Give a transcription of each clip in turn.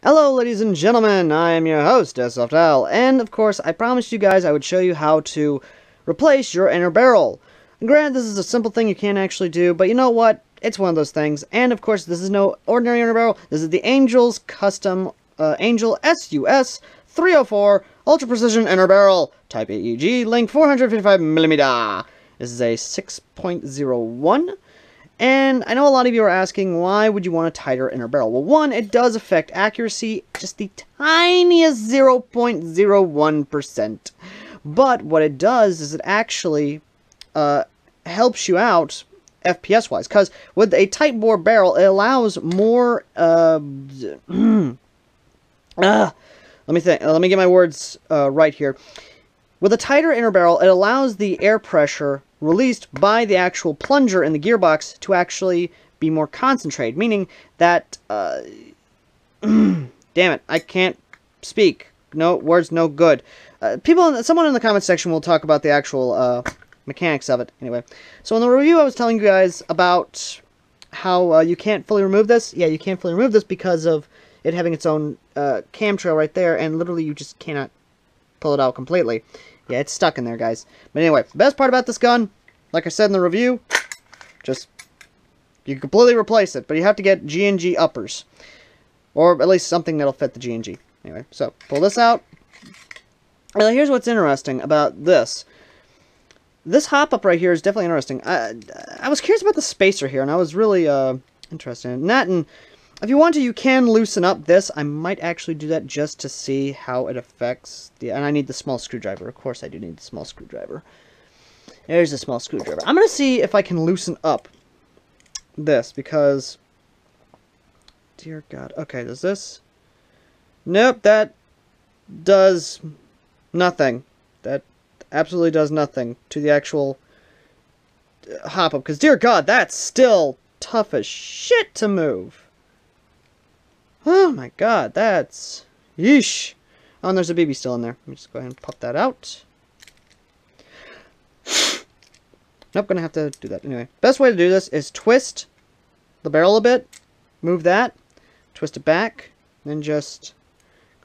Hello ladies and gentlemen, I am your host, Softal, and of course I promised you guys I would show you how to replace your inner barrel. And granted, this is a simple thing you can't actually do, but you know what? It's one of those things, and of course this is no ordinary inner barrel, this is the Angel's Custom Angel SUS 304 Ultra Precision Inner Barrel, Type AEG, length 455mm. This is a 6.01. And I know a lot of you are asking, why would you want a tighter inner barrel? Well, one, it does affect accuracy, just the tiniest 0.01%. But what it does is it actually helps you out FPS-wise. Because with a tight bore barrel, it allows more... let me think. Let me get my words right here. With a tighter inner barrel, it allows the air pressure released by the actual plunger in the gearbox to actually be more concentrated, meaning that, damn it, I can't speak. No, words no good. Someone in the comment section will talk about the actual, mechanics of it. Anyway, so in the review I was telling you guys about how, you can't fully remove this. Yeah, you can't fully remove this because of it having its own, cam trail right there, and literally you just cannot pull it out completely. Yeah, it's stuck in there, guys. But anyway, the best part about this gun, like I said in the review, just, you can completely replace it, but you have to get G&G uppers. Or at least something that'll fit the G&G. Anyway, so, pull this out. Now, here's what's interesting about this. This hop-up right here is definitely interesting. I was curious about the spacer here, and I was really interested in that, and if you want to, you can loosen up this. I might actually do that just to see how it affects the... And I need the small screwdriver. Of course I do need the small screwdriver. There's the small screwdriver. I'm going to see if I can loosen up this, because... Dear God. Okay, does this... Nope, that does nothing. That absolutely does nothing to the actual hop-up. Because, dear God, that's still tough as shit to move. Oh my God, that's... Yeesh. Oh, and there's a BB still in there. Let me just go ahead and pop that out. Nope, gonna have to do that. Anyway, best way to do this is twist the barrel a bit. Move that. Twist it back. Then just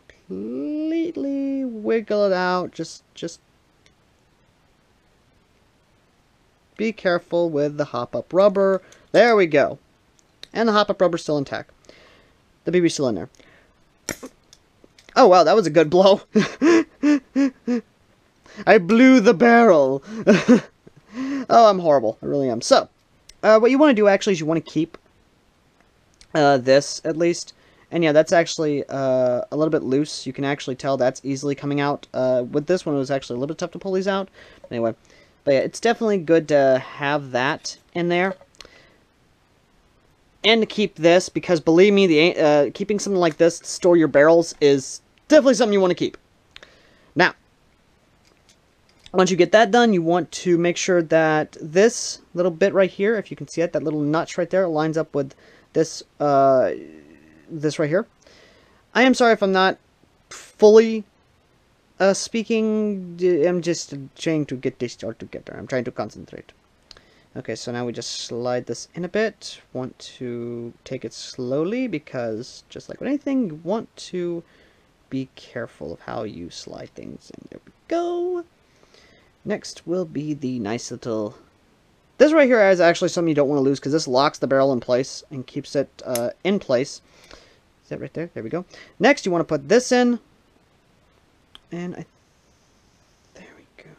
completely wiggle it out. Just be careful with the hop-up rubber. There we go. And the hop-up rubber's still intact. The BB's still in there. Oh, wow, that was a good blow. I blew the barrel. Oh, I'm horrible. I really am. So, what you want to do, actually, is you want to keep this, at least. And, yeah, that's actually a little bit loose. You can actually tell that's easily coming out. With this one, it was actually a little bit tough to pull these out. Anyway, but, yeah, it's definitely good to have that in there. And to keep this, because believe me, keeping something like this to store your barrels is definitely something you want to keep. Now, once you get that done, you want to make sure that this little bit right here, if you can see it, that little notch right there, lines up with this, this right here. I am sorry if I'm not fully speaking. I'm just trying to get this all together. I'm trying to concentrate. Okay, so now we just slide this in a bit. Want to take it slowly because, just like with anything, you want to be careful of how you slide things in. There we go. Next will be the nice little... This right here is actually something you don't want to lose because this locks the barrel in place and keeps it in place. Is that right there? There we go. Next, you want to put this in. And there we go.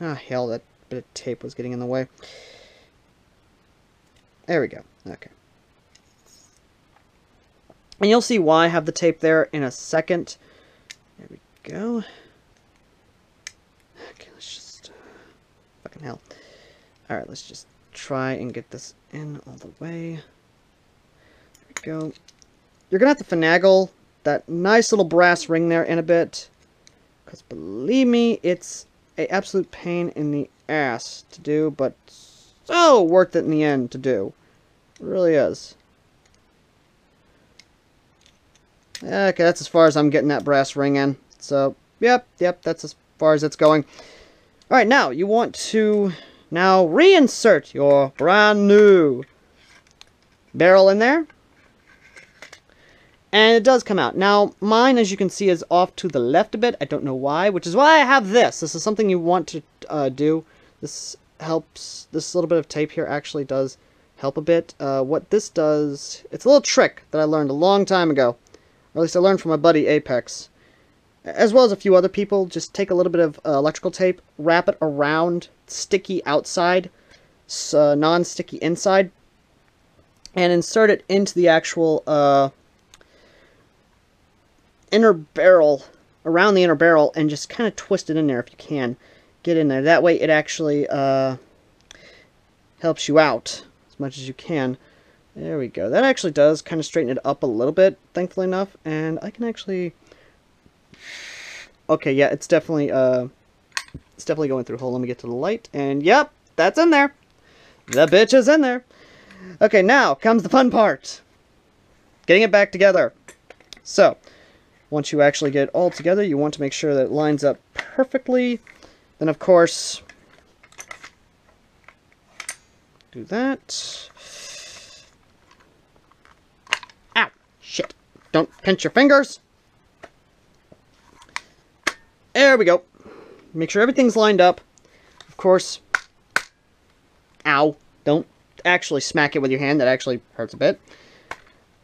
Ah, hell, that bit of tape was getting in the way. There we go. Okay. And you'll see why I have the tape there in a second. There we go. Okay, let's just... fucking hell. Alright, let's just try and get this in all the way. There we go. You're gonna have to finagle that nice little brass ring there in a bit. Because believe me, it's an absolute pain in the ass to do, but so worth it in the end to do. It really is. Okay, that's as far as I'm getting that brass ring in. So, yep, that's as far as it's going. Alright, now, you want to now reinsert your brand new barrel in there. And it does come out. Now, mine, as you can see, is off to the left a bit. I don't know why, which is why I have this. This is something you want to do. This helps. This little bit of tape here actually does help a bit. What this does, it's a little trick that I learned a long time ago. Or at least I learned from my buddy Apex. As well as a few other people. Just take a little bit of electrical tape, wrap it around, sticky outside, non-sticky inside, and insert it into the actual inner barrel, around the inner barrel, and just kind of twist it in there if you can. Get in there. That way it actually helps you out as much as you can. There we go. That actually does kind of straighten it up a little bit, thankfully enough. And I can actually... Okay, yeah, it's definitely going through. Hold on, let me get to the light. And yep, that's in there. The bitch is in there. Okay, now comes the fun part. Getting it back together. So, once you actually get it all together, you want to make sure that it lines up perfectly. Then, of course, do that. Ow! Shit. Don't pinch your fingers. There we go. Make sure everything's lined up. Of course. Ow. Don't actually smack it with your hand. That actually hurts a bit.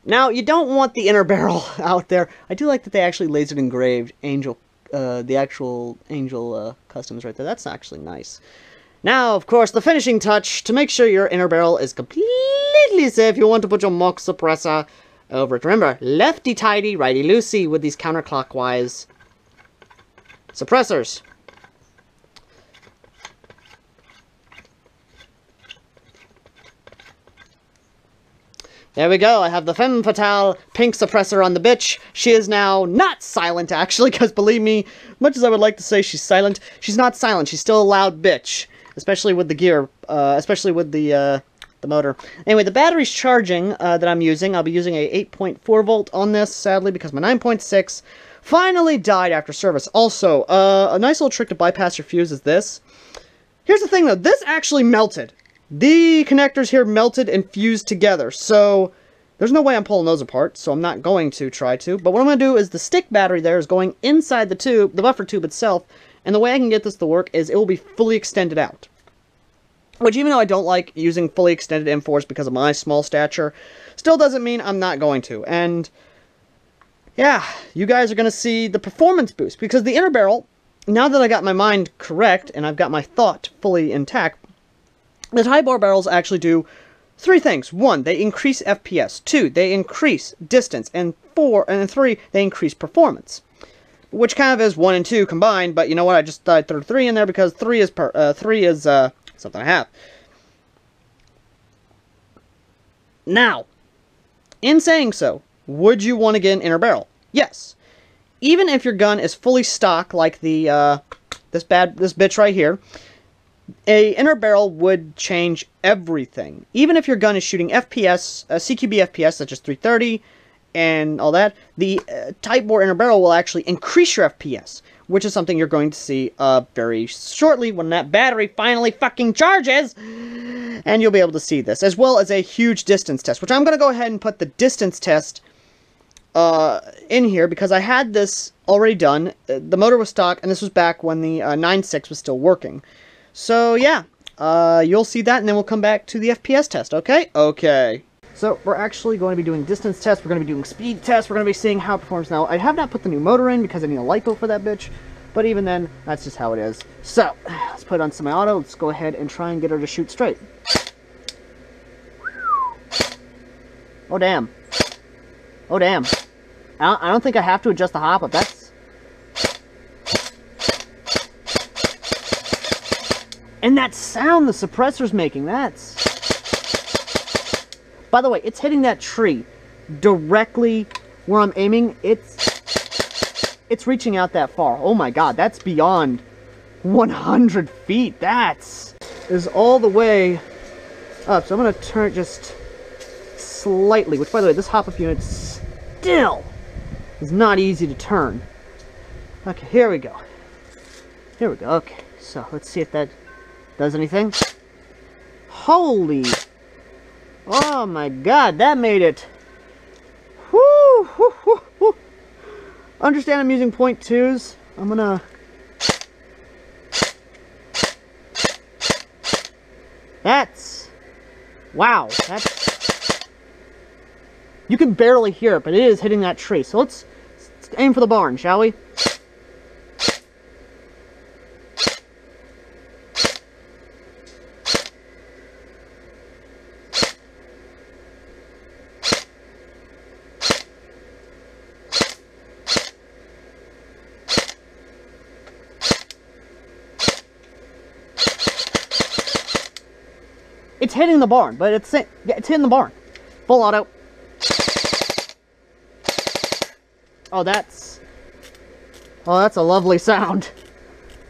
Now, you don't want the inner barrel out there. I do like that they actually laser engraved Angel, the actual Angel customs right there. That's actually nice. Now, of course, the finishing touch to make sure your inner barrel is completely safe. You want to put your Mach suppressor over it. Remember, lefty-tighty, righty-loosey with these counterclockwise suppressors. There we go. I have the Femme Fatale pink suppressor on the bitch. She is now not silent, actually, because believe me, much as I would like to say she's silent, she's not silent. She's still a loud bitch, especially with the gear, especially with the motor. Anyway, the battery's charging that I'm using. I'll be using a 8.4 volt on this, sadly, because my 9.6 finally died after service. Also, a nice little trick to bypass your fuse is this. Here's the thing, though. This actually melted. The connectors here melted and fused together, so there's no way I'm pulling those apart, so I'm not going to try to. But what I'm going to do is the stick battery there is going inside the tube, the buffer tube itself, and the way I can get this to work is it will be fully extended out. Which, even though I don't like using fully extended M4s because of my small stature, still doesn't mean I'm not going to. And yeah, you guys are going to see the performance boost, because the inner barrel, now that I got my mind correct and I've got my thought fully intact, the high-bore barrels actually do three things. One, they increase FPS. Two, they increase distance. And three, they increase performance. Which kind of is 1 and 2 combined, but you know what? I just threw 3 in there because 3 is something I have. Now, in saying so, would you want to get an inner barrel? Yes. Even if your gun is fully stock, like the this bitch right here, a inner barrel would change everything. Even if your gun is shooting FPS, CQB FPS, such as 330 and all that, the Type bore inner barrel will actually increase your FPS, which is something you're going to see very shortly when that battery finally fucking charges, and you'll be able to see this, as well as a huge distance test, which I'm going to go ahead and put the distance test in here, because I had this already done. The motor was stock, and this was back when the 9.6 was still working. So, yeah, you'll see that, and then we'll come back to the FPS test, okay? Okay. So, we're actually going to be doing distance tests, we're going to be doing speed tests, we're going to be seeing how it performs. Now, I have not put the new motor in because I need a LiPo for that bitch, but even then, that's just how it is. So, let's put it on semi-auto, let's go ahead and try and get her to shoot straight. Oh, damn. Oh, damn. I don't think I have to adjust the hop-up, that's... And that sound the suppressor's making, that's... By the way, it's hitting that tree directly where I'm aiming. It's reaching out that far. Oh my god, that's beyond 100 feet. That's is all the way up. So I'm going to turn it just slightly, which, by the way, this hop-up unit still is not easy to turn. Okay, here we go. Here we go. Okay, so let's see if that does anything. Holy... Oh my god, that made it. Whoo, whoo, whoo, whoo. Understand I'm using .2s. I'm gonna... That's... Wow, that's... You can barely hear it, but it is hitting that tree. So let's aim for the barn, shall we? It's hitting the barn, but it's hitting the barn. Full auto. Oh, that's a lovely sound.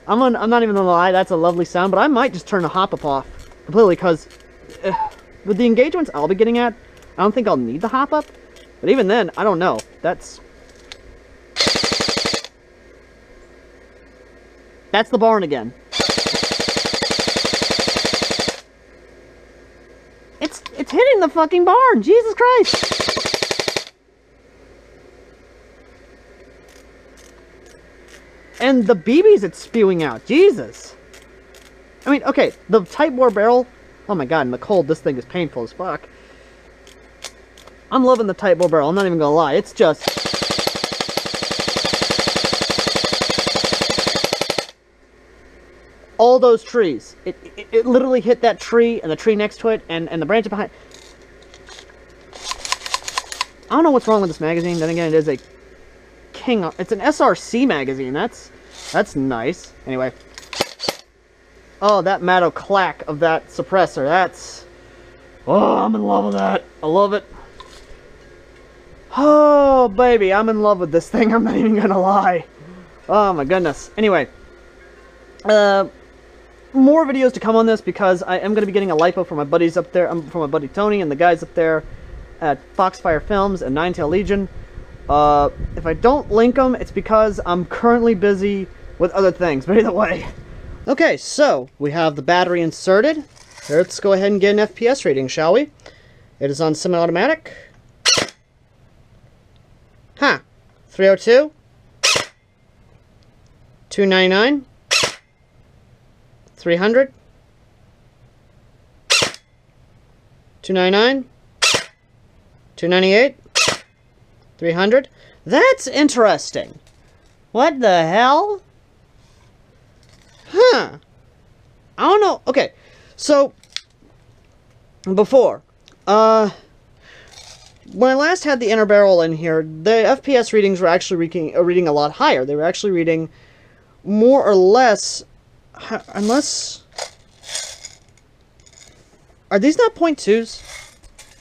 I'm not even gonna lie, that's a lovely sound, but I might just turn the hop-up off completely, because with the engagements I'll be getting at, I don't think I'll need the hop-up. But even then, I don't know. That's the barn again. It's hitting the fucking barn! Jesus Christ! And the BBs it's spewing out. Jesus! I mean, okay, the Type bore barrel... Oh my god, in the cold, this thing is painful as fuck. I'm loving the Type bore barrel, I'm not even gonna lie. It's just... all those trees. It literally hit that tree and the tree next to it and the branch behind. I don't know what's wrong with this magazine. Then again, it is a King. It's an SRC magazine. That's nice. Anyway. Oh, that Matto clack of that suppressor. That's... oh, I'm in love with that. I love it. Oh, baby, I'm in love with this thing. I'm not even gonna lie. Oh my goodness. Anyway. More videos to come on this, because I am going to be getting a lipo from my buddies up there, from my buddy Tony and the guys up there at Foxfire Films and Ninetail Legion. If I don't link them, it's because I'm currently busy with other things, but either way. Okay, so we have the battery inserted. Let's go ahead and get an FPS reading, shall we? It is on semi-automatic. Huh. 302. 299. 300, 299, 298, 300. That's interesting. What the hell? Huh. I don't know. Okay, so before, when I last had the inner barrel in here, the FPS readings were actually reading a lot higher. They were actually reading more or less... unless... are these not .2s?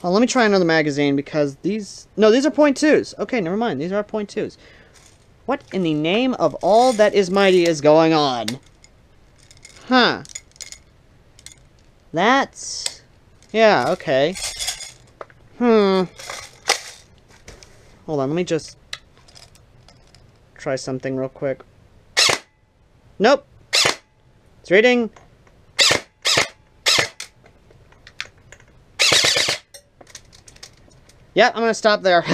Well, let me try another magazine, because these... no, these are .2s. Okay, never mind. These are .2s. What in the name of all that is mighty is going on? Huh. That's... yeah, okay. Hold on, let me just... try something real quick. Nope. It's reading. Yeah, I'm gonna stop there.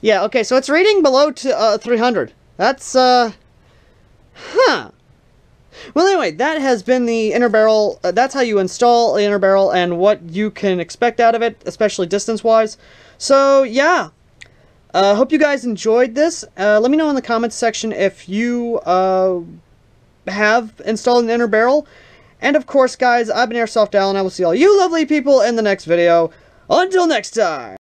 Yeah, okay, so it's reading below 300. That's, huh. Well, anyway, that has been the inner barrel. That's how you install the inner barrel and what you can expect out of it, especially distance-wise. So, yeah. Hope you guys enjoyed this. Let me know in the comments section if you, have installed an inner barrel. And of course, guys, I've been Airsoft Al, and I will see all you lovely people in the next video. Until next time!